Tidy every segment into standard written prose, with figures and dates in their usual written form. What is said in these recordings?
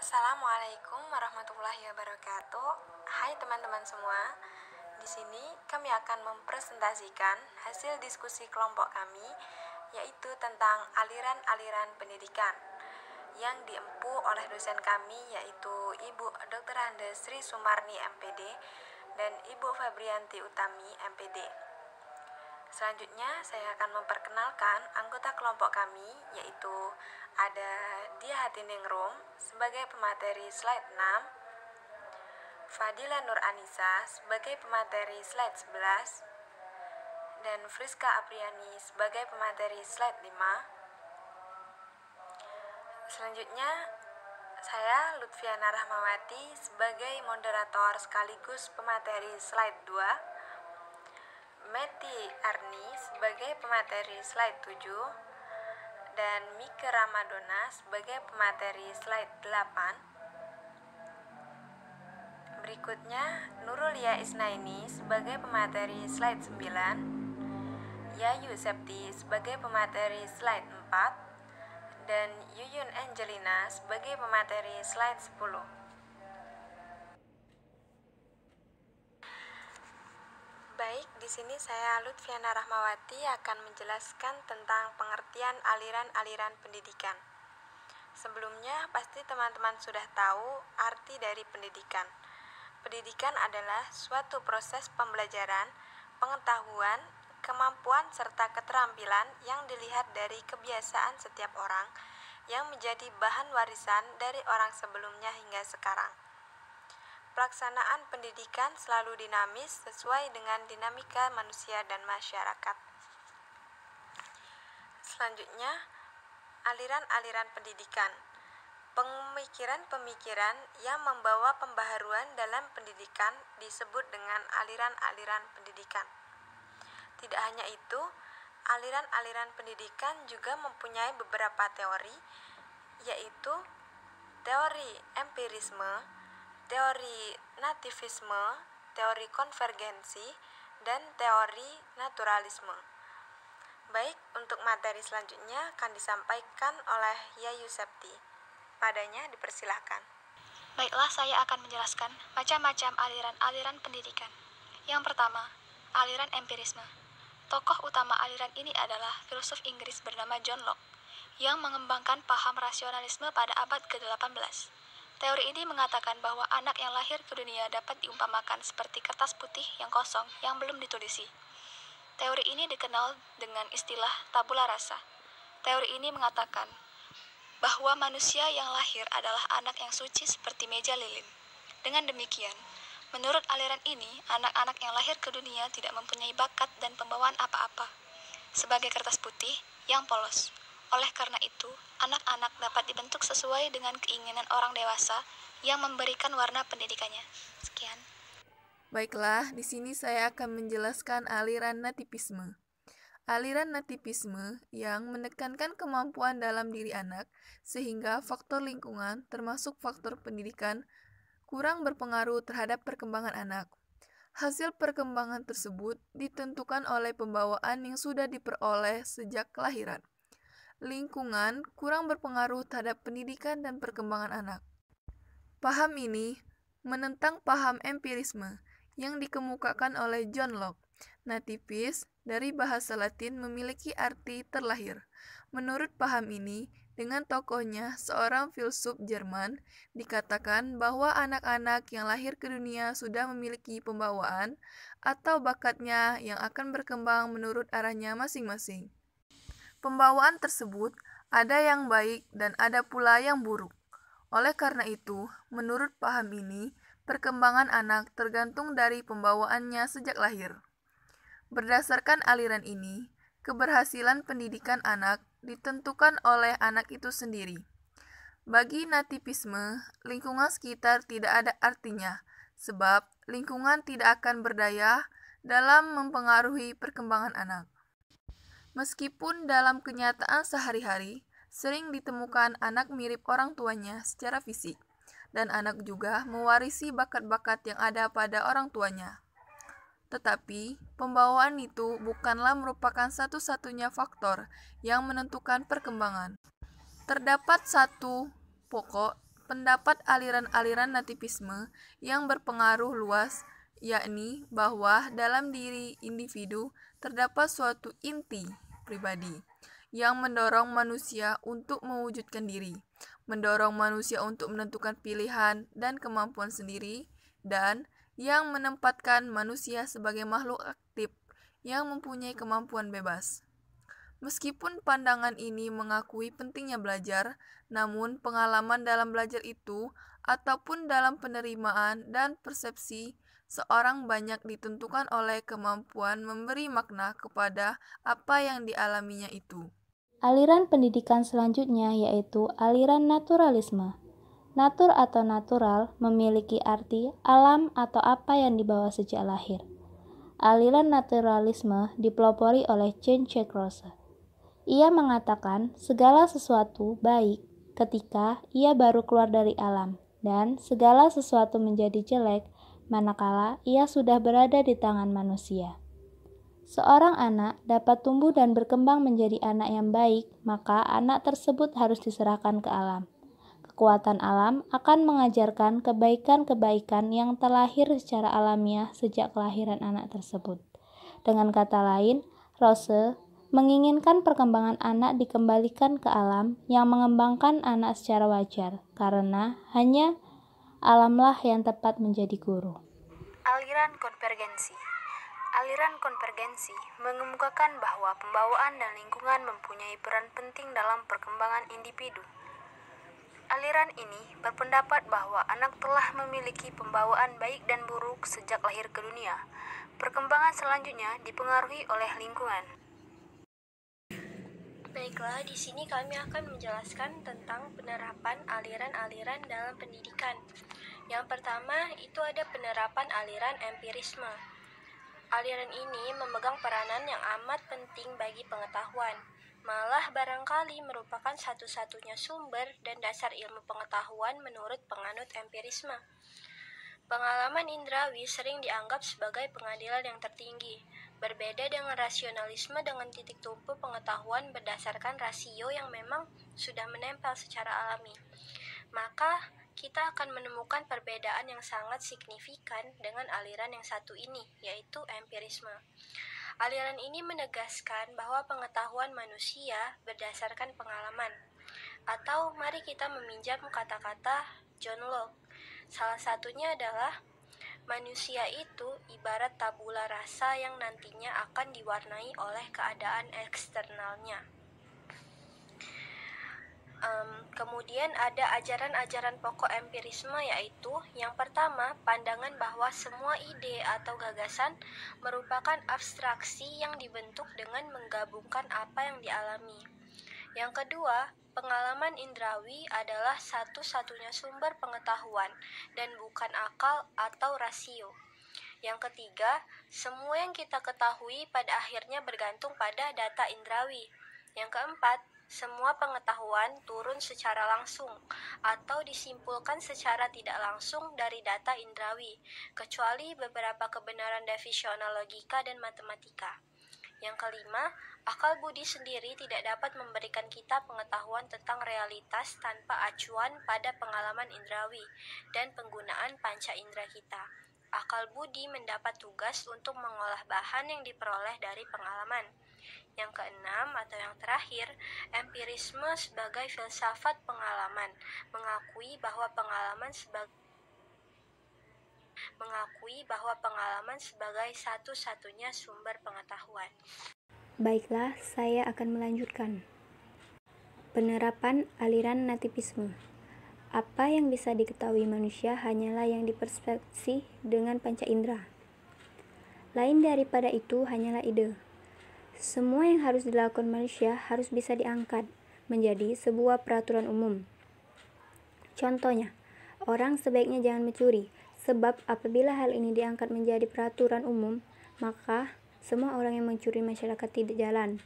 Assalamualaikum warahmatullahi wabarakatuh. Hai teman-teman semua. Di sini kami akan mempresentasikan hasil diskusi kelompok kami, yaitu tentang aliran-aliran pendidikan yang diempu oleh dosen kami, yaitu Ibu Dr. Hande Sri Sumarni MPD dan Ibu Febrianti Utami MPD. Selanjutnya saya akan memperkenalkan anggota kelompok kami, yaitu ada Dia Hatiningrum sebagai pemateri slide 6, Fadila Nur Anissa sebagai pemateri slide 11, dan Friska Apriani sebagai pemateri slide 5. Selanjutnya saya Lutfiana Rahmawati sebagai moderator sekaligus pemateri slide 2, Meti Arni sebagai pemateri slide 7, dan Mika Ramadona sebagai pemateri slide 8. Berikutnya Nurulia Isnaini sebagai pemateri slide 9, Yayu Septi sebagai pemateri slide 4, dan Yuyun Angelina sebagai pemateri slide 10. Baik, di sini saya Lutfiana Rahmawati akan menjelaskan tentang pengertian aliran-aliran pendidikan. Sebelumnya, pasti teman-teman sudah tahu arti dari pendidikan. Pendidikan adalah suatu proses pembelajaran, pengetahuan, kemampuan, serta keterampilan yang dilihat dari kebiasaan setiap orang yang menjadi bahan warisan dari orang sebelumnya hingga sekarang. Pelaksanaan pendidikan selalu dinamis sesuai dengan dinamika manusia dan masyarakat. Selanjutnya, aliran-aliran pendidikan. Pemikiran-pemikiran yang membawa pembaharuan dalam pendidikan disebut dengan aliran-aliran pendidikan. Tidak hanya itu, aliran-aliran pendidikan juga mempunyai beberapa teori, yaitu teori empirisme, teori nativisme, teori konvergensi, dan teori naturalisme. Baik, untuk materi selanjutnya akan disampaikan oleh Yayu Septi. Padanya dipersilahkan. Baiklah, saya akan menjelaskan macam-macam aliran-aliran pendidikan. Yang pertama, aliran empirisme. Tokoh utama aliran ini adalah filsuf Inggris bernama John Locke, yang mengembangkan paham rasionalisme pada abad ke-18. Teori ini mengatakan bahwa anak yang lahir ke dunia dapat diumpamakan seperti kertas putih yang kosong yang belum ditulisi. Teori ini dikenal dengan istilah tabula rasa. Teori ini mengatakan bahwa manusia yang lahir adalah anak yang suci seperti meja lilin. Dengan demikian, menurut aliran ini, anak-anak yang lahir ke dunia tidak mempunyai bakat dan pembawaan apa-apa, sebagai kertas putih yang polos. Oleh karena itu, anak-anak dapat dibentuk sesuai dengan keinginan orang dewasa yang memberikan warna pendidikannya. Sekian. Baiklah, di sini saya akan menjelaskan aliran nativisme. Aliran nativisme yang menekankan kemampuan dalam diri anak, sehingga faktor lingkungan, termasuk faktor pendidikan, kurang berpengaruh terhadap perkembangan anak. Hasil perkembangan tersebut ditentukan oleh pembawaan yang sudah diperoleh sejak kelahiran. Lingkungan kurang berpengaruh terhadap pendidikan dan perkembangan anak. Paham ini menentang paham empirisme yang dikemukakan oleh John Locke. Nativis dari bahasa Latin memiliki arti terlahir. Menurut paham ini, dengan tokohnya seorang filsuf Jerman, dikatakan bahwa anak-anak yang lahir ke dunia sudah memiliki pembawaan atau bakatnya yang akan berkembang menurut arahnya masing-masing. Pembawaan tersebut ada yang baik dan ada pula yang buruk. Oleh karena itu, menurut paham ini, perkembangan anak tergantung dari pembawaannya sejak lahir. Berdasarkan aliran ini, keberhasilan pendidikan anak ditentukan oleh anak itu sendiri. Bagi nativisme, lingkungan sekitar tidak ada artinya, sebab lingkungan tidak akan berdaya dalam mempengaruhi perkembangan anak. Meskipun dalam kenyataan sehari-hari, sering ditemukan anak mirip orang tuanya secara fisik, dan anak juga mewarisi bakat-bakat yang ada pada orang tuanya. Tetapi, pembawaan itu bukanlah merupakan satu-satunya faktor yang menentukan perkembangan. Terdapat satu pokok pendapat aliran-aliran nativisme yang berpengaruh luas, yakni bahwa dalam diri individu terdapat suatu inti pribadi yang mendorong manusia untuk mewujudkan diri, mendorong manusia untuk menentukan pilihan dan kemampuan sendiri, dan yang menempatkan manusia sebagai makhluk aktif yang mempunyai kemampuan bebas. Meskipun pandangan ini mengakui pentingnya belajar, namun pengalaman dalam belajar itu ataupun dalam penerimaan dan persepsi seorang banyak ditentukan oleh kemampuan memberi makna kepada apa yang dialaminya itu. Aliran pendidikan selanjutnya yaitu aliran naturalisme. Natur atau natural memiliki arti alam atau apa yang dibawa sejak lahir. Aliran naturalisme dipelopori oleh Jean-Jacques Rousseau. Ia mengatakan segala sesuatu baik ketika ia baru keluar dari alam, dan segala sesuatu menjadi jelek manakala ia sudah berada di tangan manusia. Seorang anak dapat tumbuh dan berkembang menjadi anak yang baik, maka anak tersebut harus diserahkan ke alam. Kekuatan alam akan mengajarkan kebaikan-kebaikan yang terlahir secara alamiah sejak kelahiran anak tersebut. Dengan kata lain, Rousseau menginginkan perkembangan anak dikembalikan ke alam yang mengembangkan anak secara wajar, karena hanya alamlah yang tepat menjadi guru. Aliran konvergensi. Aliran konvergensi mengemukakan bahwa pembawaan dan lingkungan mempunyai peran penting dalam perkembangan individu. Aliran ini berpendapat bahwa anak telah memiliki pembawaan baik dan buruk sejak lahir ke dunia. Perkembangan selanjutnya dipengaruhi oleh lingkungan. Baiklah, di sini kami akan menjelaskan tentang penerapan aliran-aliran dalam pendidikan. Yang pertama, itu ada penerapan aliran empirisme. Aliran ini memegang peranan yang amat penting bagi pengetahuan, malah barangkali merupakan satu-satunya sumber dan dasar ilmu pengetahuan menurut penganut empirisme. Pengalaman indrawi sering dianggap sebagai pengadilan yang tertinggi, berbeda dengan rasionalisme dengan titik tumpu pengetahuan berdasarkan rasio yang memang sudah menempel secara alami. Maka, kita akan menemukan perbedaan yang sangat signifikan dengan aliran yang satu ini, yaitu empirisme. Aliran ini menegaskan bahwa pengetahuan manusia berdasarkan pengalaman. Atau mari kita meminjam kata-kata John Locke. Salah satunya adalah manusia itu ibarat tabula rasa yang nantinya akan diwarnai oleh keadaan eksternalnya. Kemudian ada ajaran-ajaran pokok empirisme, yaitu yang pertama, pandangan bahwa semua ide atau gagasan merupakan abstraksi yang dibentuk dengan menggabungkan apa yang dialami. Yang kedua, pengalaman indrawi adalah satu-satunya sumber pengetahuan dan bukan akal atau rasio. Yang ketiga, semua yang kita ketahui pada akhirnya bergantung pada data indrawi. Yang keempat, semua pengetahuan turun secara langsung atau disimpulkan secara tidak langsung dari data indrawi, kecuali beberapa kebenaran definisional logika dan matematika. Yang kelima, akal budi sendiri tidak dapat memberikan kita pengetahuan tentang realitas tanpa acuan pada pengalaman indrawi dan penggunaan panca indera kita. Akal budi mendapat tugas untuk mengolah bahan yang diperoleh dari pengalaman. Yang keenam atau yang terakhir, empirisme sebagai filsafat pengalaman, mengakui bahwa pengalaman sebagai satu-satunya sumber pengetahuan. Baiklah, saya akan melanjutkan. Penerapan aliran nativisme. Apa yang bisa diketahui manusia hanyalah yang dipersepsi dengan panca indera. Lain daripada itu hanyalah ide. Semua yang harus dilakukan manusia harus bisa diangkat menjadi sebuah peraturan umum. Contohnya, orang sebaiknya jangan mencuri, sebab apabila hal ini diangkat menjadi peraturan umum, maka semua orang yang mencuri masyarakat tidak jalan.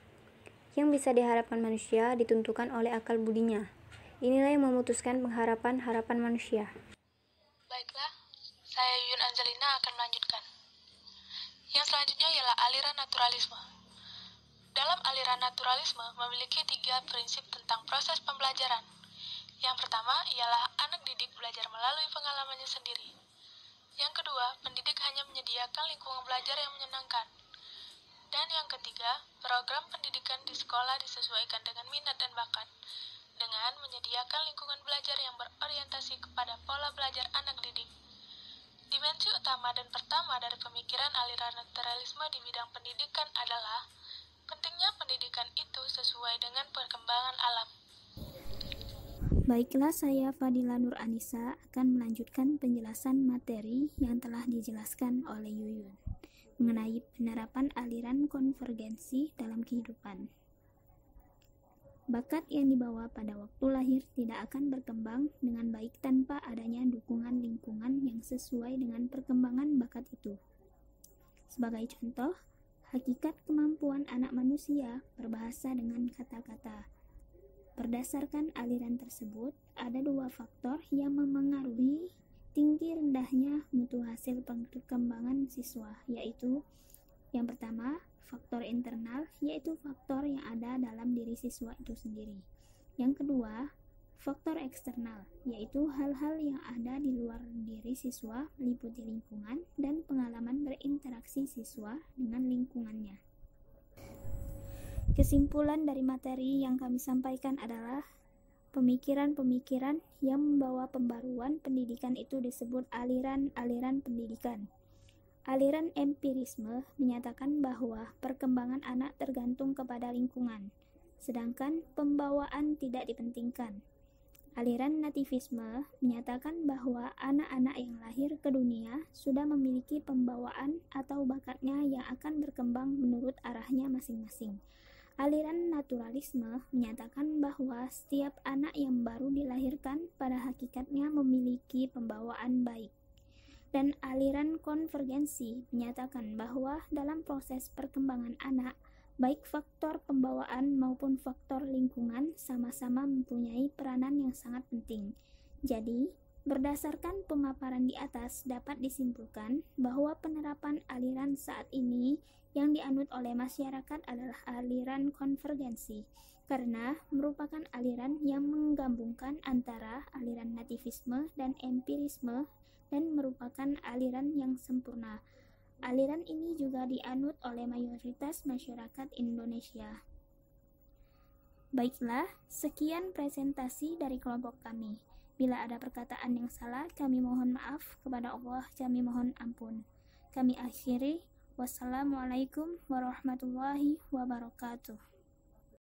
Yang bisa diharapkan manusia ditentukan oleh akal budinya. Inilah yang memutuskan pengharapan-harapan manusia. Baiklah, saya Yun Angelina akan melanjutkan. Yang selanjutnya ialah aliran naturalisme. Dalam aliran naturalisme memiliki 3 prinsip tentang proses pembelajaran. Yang pertama ialah anak didik belajar melalui pengalamannya sendiri. Yang kedua, pendidik hanya menyediakan lingkungan belajar yang menyenangkan. Dan yang ketiga, program pendidikan di sekolah disesuaikan dengan minat dan bakat, dengan menyediakan lingkungan belajar yang berorientasi kepada pola belajar anak didik. Dimensi utama dan pertama dari pemikiran aliran naturalisme di bidang pendidikan adalah pentingnya pendidikan itu sesuai dengan perkembangan alam. Baiklah, saya Fadila Nur Anissa akan melanjutkan penjelasan materi yang telah dijelaskan oleh Yuyun mengenai penerapan aliran konvergensi dalam kehidupan. Bakat yang dibawa pada waktu lahir tidak akan berkembang dengan baik tanpa adanya dukungan lingkungan yang sesuai dengan perkembangan bakat itu. Sebagai contoh, hakikat kemampuan anak manusia berbahasa dengan kata-kata. Berdasarkan aliran tersebut, ada dua faktor yang memengaruhi tinggi rendahnya mutu hasil perkembangan siswa, yaitu yang pertama, faktor internal, yaitu faktor yang ada dalam diri siswa itu sendiri. Yang kedua, faktor eksternal, yaitu hal-hal yang ada di luar diri siswa meliputi lingkungan dan pengalaman berinteraksi siswa dengan lingkungannya. Kesimpulan dari materi yang kami sampaikan adalah pemikiran-pemikiran yang membawa pembaruan pendidikan itu disebut aliran-aliran pendidikan. Aliran empirisme menyatakan bahwa perkembangan anak tergantung kepada lingkungan, sedangkan pembawaan tidak dipentingkan. Aliran nativisme menyatakan bahwa anak-anak yang lahir ke dunia sudah memiliki pembawaan atau bakatnya yang akan berkembang menurut arahnya masing-masing. Aliran naturalisme menyatakan bahwa setiap anak yang baru dilahirkan pada hakikatnya memiliki pembawaan baik. Dan aliran konvergensi menyatakan bahwa dalam proses perkembangan anak, baik faktor pembawaan maupun faktor lingkungan sama-sama mempunyai peranan yang sangat penting. Jadi, berdasarkan pemaparan di atas dapat disimpulkan bahwa penerapan aliran saat ini yang dianut oleh masyarakat adalah aliran konvergensi, karena merupakan aliran yang menggabungkan antara aliran nativisme dan empirisme dan merupakan aliran yang sempurna. Aliran ini juga dianut oleh mayoritas masyarakat Indonesia. Baiklah, sekian presentasi dari kelompok kami. Bila ada perkataan yang salah, kami mohon maaf. Kepada Allah, kami mohon ampun. Kami akhiri. Wassalamualaikum warahmatullahi wabarakatuh.